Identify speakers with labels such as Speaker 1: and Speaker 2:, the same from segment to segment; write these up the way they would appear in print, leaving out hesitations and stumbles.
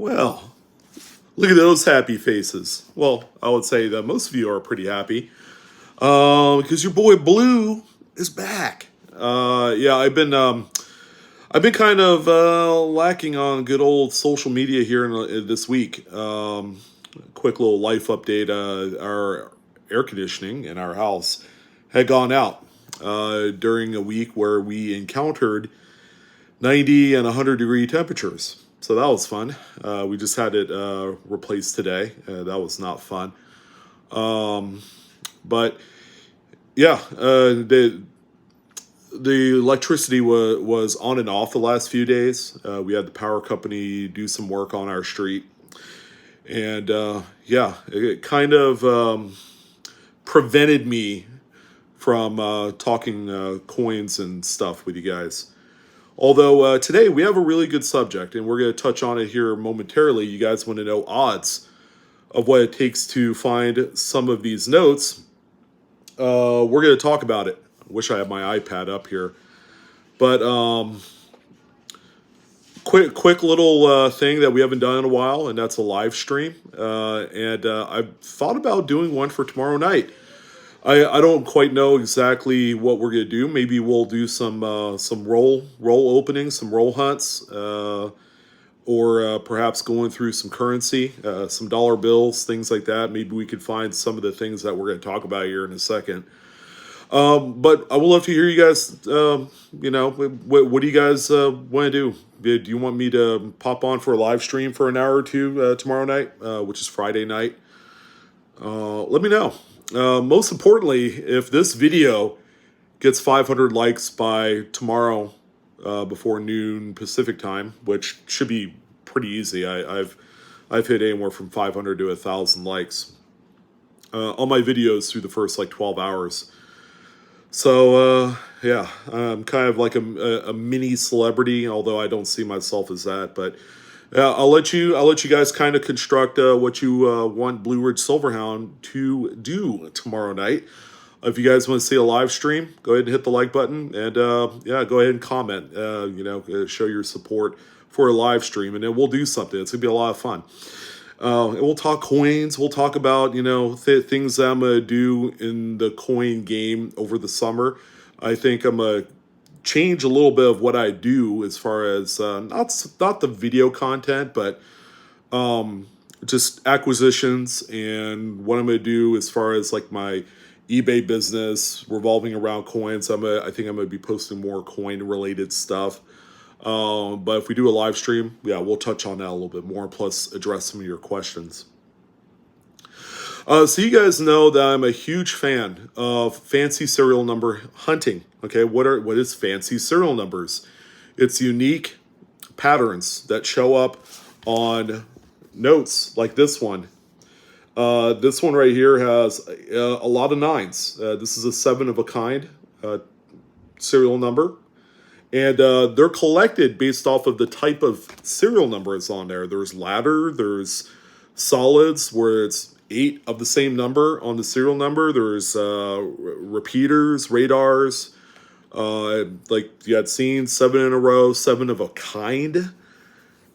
Speaker 1: Well, look at those happy faces. Well, I would say that most of you are pretty happy because your boy Blue is back. Yeah, I've been kind of lacking on good old social media here this week. Quick little life update: our air conditioning in our house had gone out during a week where we encountered 90 and 100-degree temperatures. So that was fun. We just had it replaced today. That was not fun. But yeah, the electricity was on and off the last few days. We had the power company do some work on our street. And yeah, it kind of prevented me from talking coins and stuff with you guys. Although today we have a really good subject, and we're going to touch on it here momentarily. You guys want to know odds of what it takes to find some of these notes. We're going to talk about it. I wish I had my iPad up here. But quick little thing that we haven't done in a while, and that's a live stream. And I've thought about doing one for tomorrow night. I don't quite know exactly what we're gonna do. Maybe we'll do some roll openings, some roll hunts, or perhaps going through some currency, some dollar bills, things like that. Maybe we could find some of the things that we're going to talk about here in a second. But I would love to hear you guys. What do you guys want to do? Do you want me to pop on for a live stream for an hour or two tomorrow night, which is Friday night? Let me know. Most importantly, if this video gets 500 likes by tomorrow before noon Pacific time, which should be pretty easy. I've hit anywhere from 500 to 1,000 likes on my videos through the first like 12 hours. So yeah, I'm kind of like a mini celebrity, although I don't see myself as that. But I'll let you guys kind of construct what you want Blue Ridge Silverhound to do tomorrow night. If you guys want to see a live stream, go ahead and hit the like button, and yeah, go ahead and comment. Show your support for a live stream, and then we'll do something. It's gonna be a lot of fun. And we'll talk coins. We'll talk about things that I'm gonna do in the coin game over the summer. I think I'm gonna change a little bit of what I do as far as not the video content, but just acquisitions and what I'm gonna do as far as like my eBay business revolving around coins. I think I'm gonna be posting more coin related stuff. But if we do a live stream, yeah, we'll touch on that a little bit more, plus address some of your questions. So you guys know that I'm a huge fan of fancy serial number hunting. Okay, what is fancy serial numbers? It's unique patterns that show up on notes like this one. This one right here has a lot of nines. This is a 7 of a kind serial number. And they're collected based off of the type of serial number that's on there. There's ladder, there's solids where it's 8 of the same number on the serial number. There's repeaters, radars, like you had seen, 7 in a row, 7 of a kind.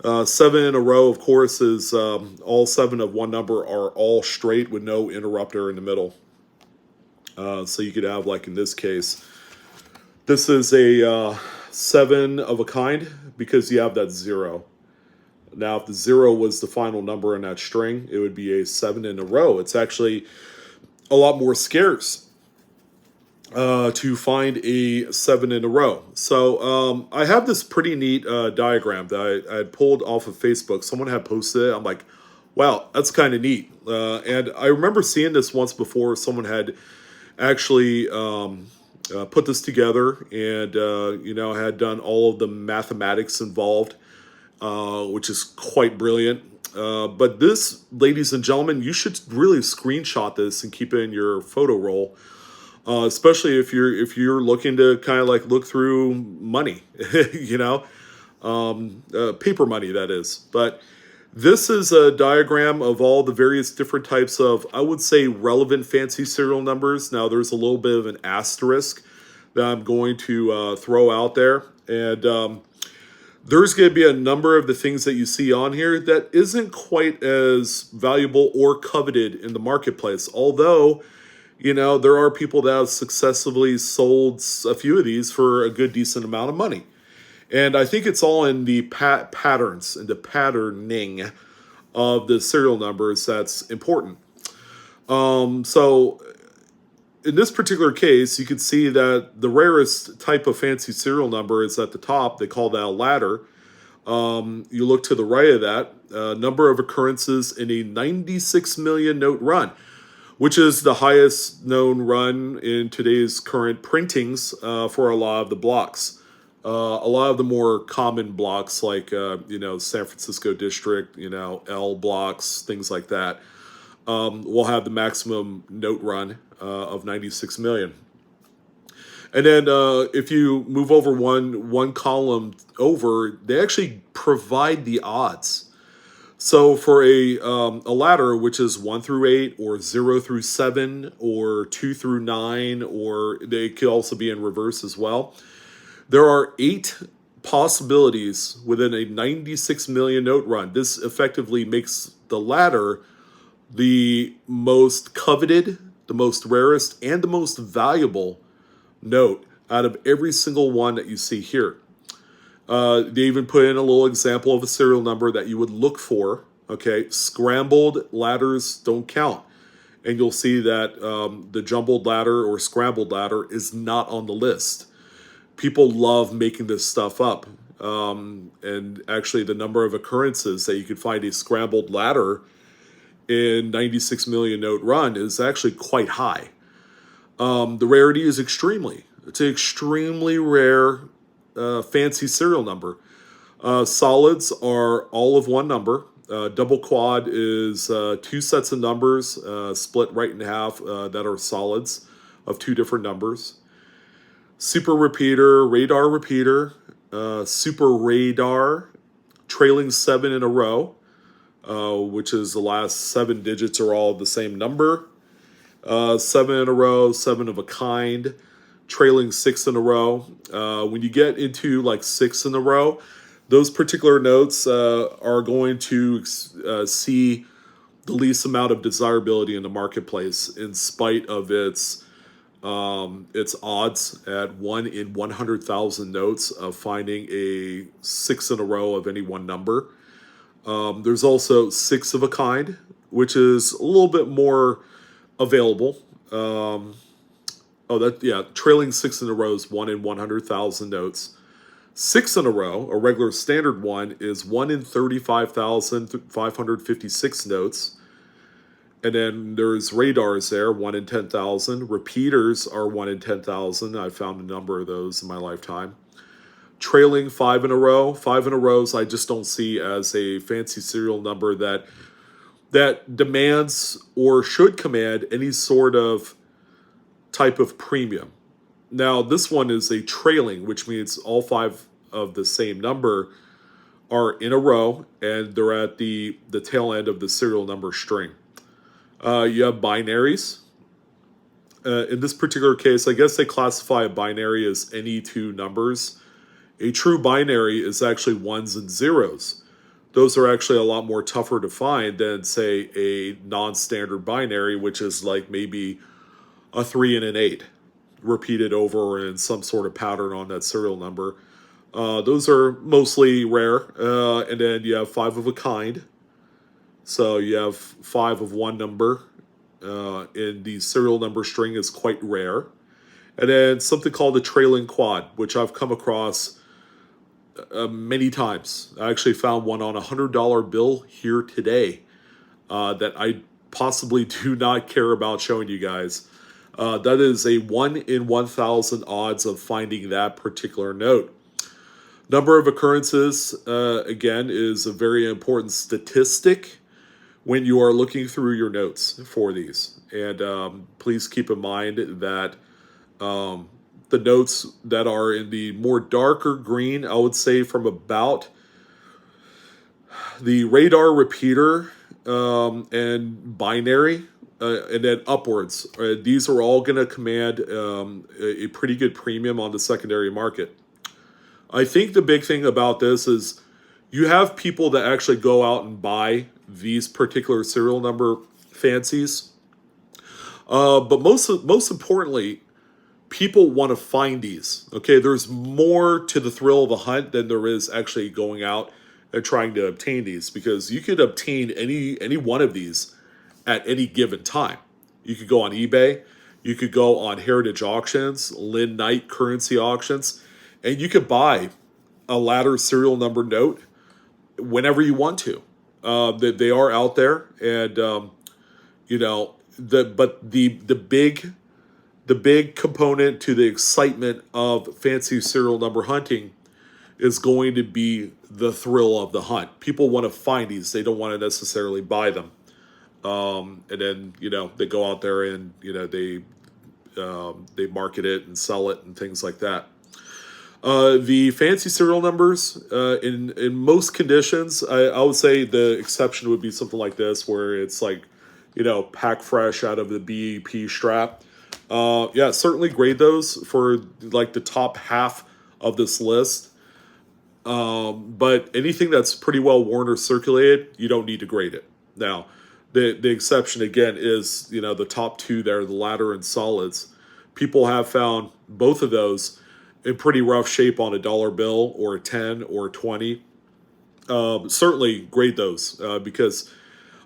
Speaker 1: 7 in a row, of course, is all 7 of one number are all straight with no interrupter in the middle. So you could have, like in this case, this is a 7 of a kind because you have that 0. Now, if the 0 was the final number in that string, it would be a 7 in a row. It's actually a lot more scarce to find a 7 in a row. So I have this pretty neat diagram that I had pulled off of Facebook. Someone had posted it. I'm like, wow, that's kind of neat. And I remember seeing this once before. Someone had actually put this together and, had done all of the mathematics involved, which is quite brilliant. But this, ladies and gentlemen, you should really screenshot this and keep it in your photo roll. Especially if you're looking to kind of like look through money, paper money, that is. But this is a diagram of all the various different types of, I would say, relevant fancy serial numbers. Now, there's a little bit of an asterisk that I'm going to throw out there. And there's going to be a number of the things that you see on here that isn't quite as valuable or coveted in the marketplace. Although, there are people that have successfully sold a few of these for a good, decent amount of money. And I think it's all in the patterns and the patterning of the serial numbers that's important. So in this particular case, you can see that the rarest type of fancy serial number is at the top. They call that a ladder. You look to the right of that, number of occurrences in a 96 million note run, which is the highest known run in today's current printings for a lot of the blocks. A lot of the more common blocks like, San Francisco District, L blocks, things like that, will have the maximum note run of 96 million. And then if you move over one column over, they actually provide the odds. So for a ladder, which is 1 through 8 or 0 through 7 or 2 through 9, or they could also be in reverse as well, there are 8 possibilities within a 96 million note run. This effectively makes the ladder the most coveted, the most rarest, and the most valuable note out of every single one that you see here. They even put in a little example of a serial number that you would look for. Okay, scrambled ladders don't count. And you'll see that the jumbled ladder or scrambled ladder is not on the list. People love making this stuff up. And actually the number of occurrences that you could find a scrambled ladder in 96 million note run is actually quite high. The rarity is it's an extremely rare fancy serial number. Solids are all of one number. Double quad is 2 sets of numbers split right in half that are solids of 2 different numbers. Super repeater, radar repeater, super radar, trailing 7 in a row, which is the last 7 digits are all the same number. 7 in a row, 7 of a kind, trailing 6 in a row. When you get into like 6 in a row, those particular notes are going to see the least amount of desirability in the marketplace, in spite of its odds at 1 in 100,000 notes of finding a 6 in a row of any one number. There's also 6 of a kind, which is a little bit more available. Trailing 6 in a row is 1 in 100,000 notes. 6 in a row, a regular standard one, is 1 in 35,556 notes. And then there's radars there, 1 in 10,000. Repeaters are 1 in 10,000. I've found a number of those in my lifetime. Trailing 5 in a row. 5 in a row, I just don't see as a fancy serial number that demands or should command any sort of type of premium. Now, this one is a trailing, which means all 5 of the same number are in a row, and they're at the tail end of the serial number string. You have binaries. In this particular case, I guess they classify a binary as any 2 numbers. A true binary is actually 1s and 0s. Those are actually a lot more tougher to find than, say, a non-standard binary, which is like maybe a 3 and an 8 repeated over in some sort of pattern on that serial number. Those are mostly rare. And then you have 5 of a kind. So you have 5 of one number in the serial number string is quite rare. And then something called a trailing quad, which I've come across many times. I actually found one on a $100 bill here today that I possibly do not care about showing you guys. That is a 1 in 1,000 odds of finding that particular note. Number of occurrences, again, is a very important statistic when you are looking through your notes for these. And please keep in mind that the notes that are in the more darker green, I would say from about the radar repeater and binary, and then upwards. These are all going to command a pretty good premium on the secondary market. I think the big thing about this is you have people that actually go out and buy these particular serial number fancies. But most importantly, people want to find these. Okay, there's more to the thrill of a hunt than there is actually going out and trying to obtain these, because you could obtain any one of these at any given time. You could go on eBay, you could go on Heritage Auctions, Lynn Knight currency auctions, and you could buy a ladder serial number note whenever you want to. They are out there, and the big component to the excitement of fancy serial number hunting is going to be the thrill of the hunt. People want to find these; they don't want to necessarily buy them. And then they go out there and they market it and sell it and things like that. The fancy serial numbers, in most conditions, I would say the exception would be something like this, where it's like, pack fresh out of the BEP strap. Yeah, certainly grade those for like the top half of this list. But anything that's pretty well worn or circulated, you don't need to grade it. Now, the exception again is, the top two there, the ladder and solids. People have found both of those in pretty rough shape on a dollar bill or a 10 or a 20. Certainly grade those, because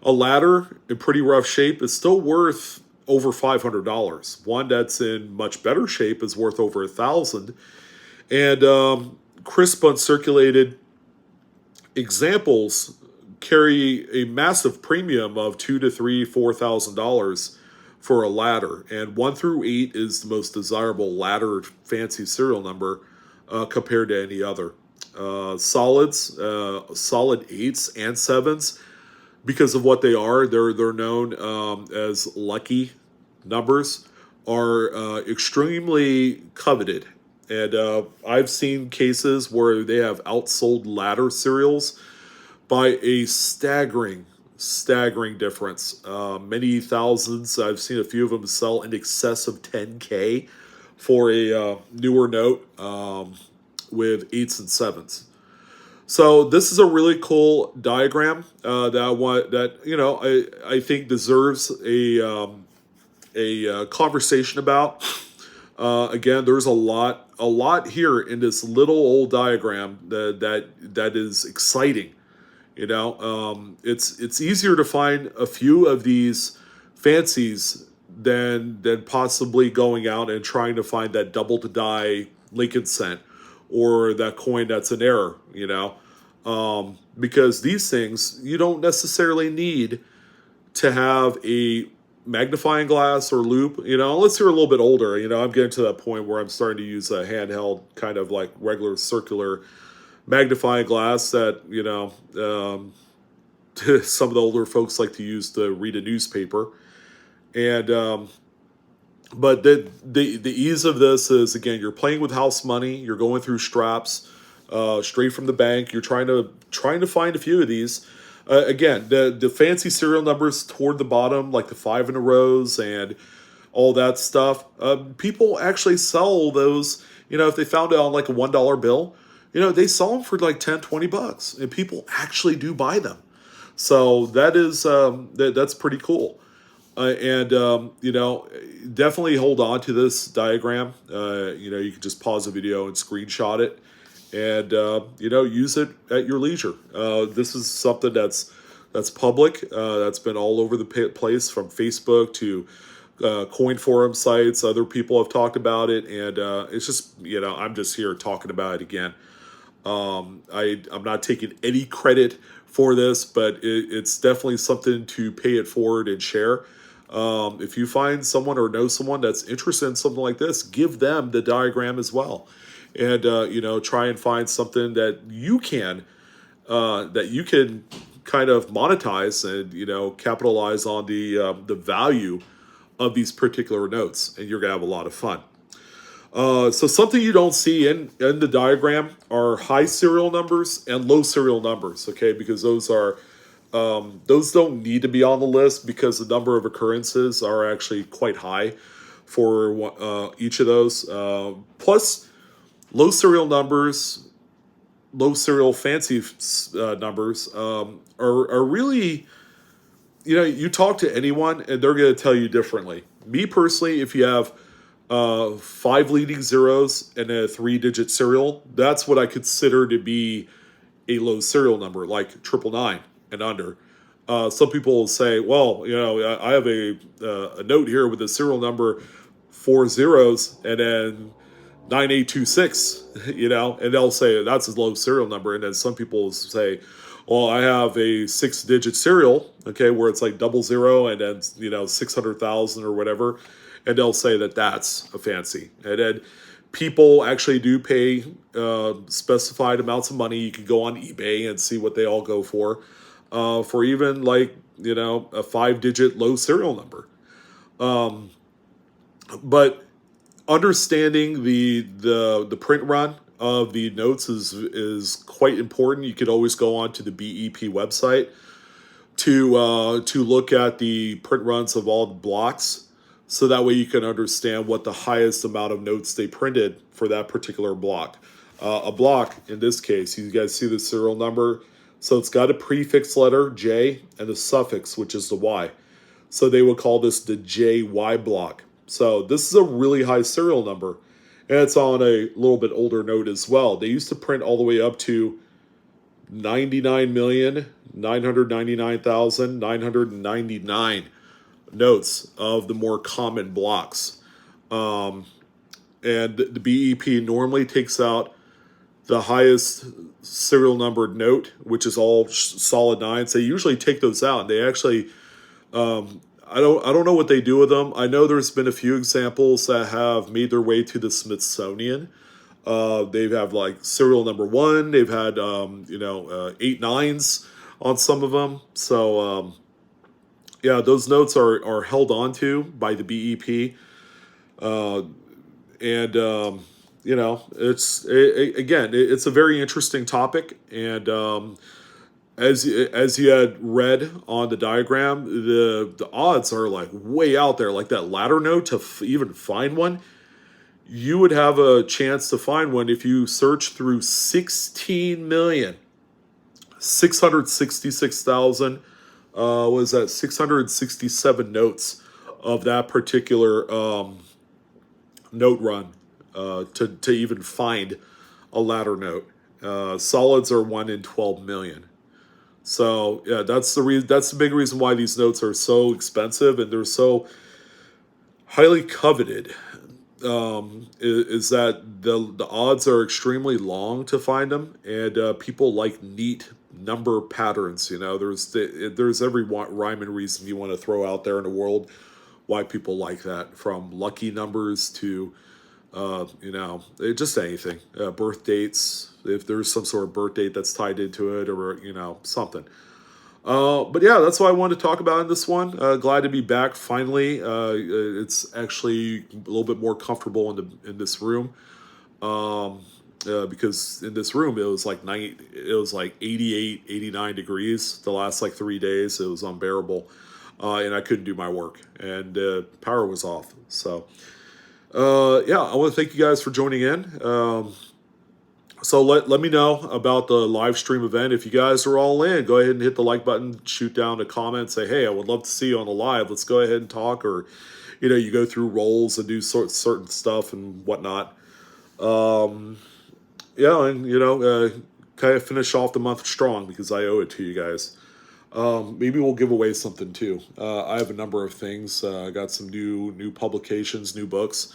Speaker 1: a ladder in pretty rough shape is still worth over $500. One that's in much better shape is worth over $1,000. And crisp uncirculated examples carry a massive premium of $2,000 to $4,000 for a ladder, and 1 through 8 is the most desirable ladder fancy serial number compared to any other. Solids, solid 8s and 7s, because of what they are, they're known as lucky numbers, are extremely coveted. And I've seen cases where they have outsold ladder serials by a staggering difference. Many thousands. I've seen a few of them sell in excess of 10K for a newer note with 8s and 7s. So this is a really cool diagram I think deserves a conversation about. Again, there's a lot here in this little old diagram that is exciting. It's easier to find a few of these fancies than possibly going out and trying to find that double to die Lincoln cent or that coin that's an error. Because these things, you don't necessarily need to have a magnifying glass or loop, unless you're a little bit older. I'm getting to that point where I'm starting to use a handheld kind of like regular circular magnifying glass that, some of the older folks like to use to read a newspaper. And but the ease of this is, again, you're playing with house money, you're going through straps straight from the bank, you're trying to find a few of these. Again, the fancy serial numbers toward the bottom, like the 5 in a rows and all that stuff, people actually sell those. If they found it on like a $1 bill, they sell them for like $10-20, and people actually do buy them. So that is that's pretty cool. Definitely hold on to this diagram. You can just pause the video and screenshot it, and use it at your leisure. This is something that's public. That's been all over the place, from Facebook to coin forum sites. Other people have talked about it, and it's just I'm just here talking about it again. I'm not taking any credit for this, but it's definitely something to pay it forward and share. If you find someone or know someone that's interested in something like this, give them the diagram as well. And try and find something that you can kind of monetize and capitalize on the value of these particular notes, and you're gonna have a lot of fun. So something you don't see in the diagram are high serial numbers and low serial numbers, okay? Because those don't need to be on the list, because the number of occurrences are actually quite high for each of those. Plus, low serial numbers low serial fancy numbers are really, you talk to anyone and they're going to tell you differently. Me personally, if you have 5 leading zeros and a 3-digit serial, that's what I consider to be a low serial number, like 999 and under. Some people will say, well, I have a note here with a serial number 4 zeros and then 9826, and they'll say that's a low serial number. And then some people will say, well, I have a 6-digit serial, okay, where it's like 00 and then, 600,000 or whatever. And they'll say that that's a fancy. And then people actually do pay specified amounts of money. You can go on eBay and see what they all go for even like, a 5-digit low serial number. But understanding the print run of the notes is quite important. You could always go on to the BEP website to look at the print runs of all the blocks, so that way you can understand what the highest amount of notes they printed for that particular block. A block, in this case, you guys see the serial number, so it's got a prefix letter J and a suffix, which is the Y. So they would call this the JY block. So this is a really high serial number, and it's on a little bit older note as well. They used to print all the way up to 99,999,999 notes of the more common blocks. And the BEP normally takes out the highest serial numbered note, which is all solid nines. They usually take those out. They actually, I don't know what they do with them. I know there's been a few examples that have made their way to the Smithsonian. They have like serial number 1. They've had 8 nines on some of them. So yeah, those notes are held onto by the BEP, and it's a very interesting topic. And as you had read on the diagram, the odds are like way out there. Like that ladder note, to even find one, you would have a chance to find one if you search through 16,666,000. Was that 667 notes of that particular note run to even find a ladder note. Solids are 1 in 12 million. So yeah, that's the big reason why these notes are so expensive and they're so highly coveted. Is that the odds are extremely long to find them, and people like neat number patterns. There's every rhyme and reason you want to throw out there in the world why people like that, from lucky numbers to just anything, birth dates, if there's some sort of birth date that's tied into it, or something. But yeah, that's what I wanted to talk about in this one. Glad to be back finally. It's actually a little bit more comfortable in this room, because in this room it was like 88, 89 degrees the last like 3 days. It was unbearable, and I couldn't do my work, and power was off. So yeah, I want to thank you guys for joining in. So let me know about the live stream event. If you guys are all in, go ahead and hit the like button, shoot down a comment, say, hey, I would love to see you on the live. Let's go ahead and talk. Or, you go through roles and do certain stuff and whatnot. Yeah, and, kind of finish off the month strong because I owe it to you guys. Maybe we'll give away something too. I have a number of things. I got some new publications, new books.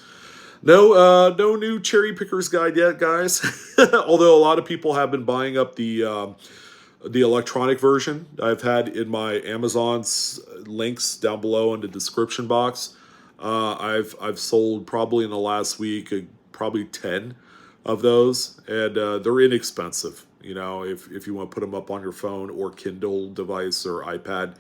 Speaker 1: No new cherry pickers guide yet, guys. Although a lot of people have been buying up the electronic version. I've had in my Amazon's links down below in the description box. I've sold probably in the last week probably 10 of those, and they're inexpensive. If you want to put them up on your phone or Kindle device or iPad,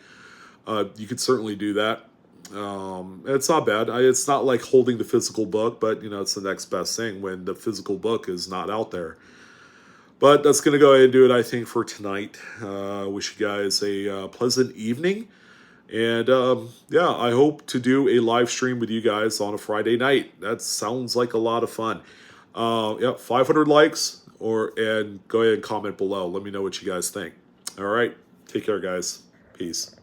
Speaker 1: you could certainly do that. It's not bad. It's not like holding the physical book, but it's the next best thing when the physical book is not out there. But that's going to go ahead and do it, I think, for tonight. Wish you guys a pleasant evening. And yeah, I hope to do a live stream with you guys on a Friday night. That sounds like a lot of fun. Yeah, 500 likes. and go ahead and comment below. Let me know what you guys think. All right. Take care, guys. Peace.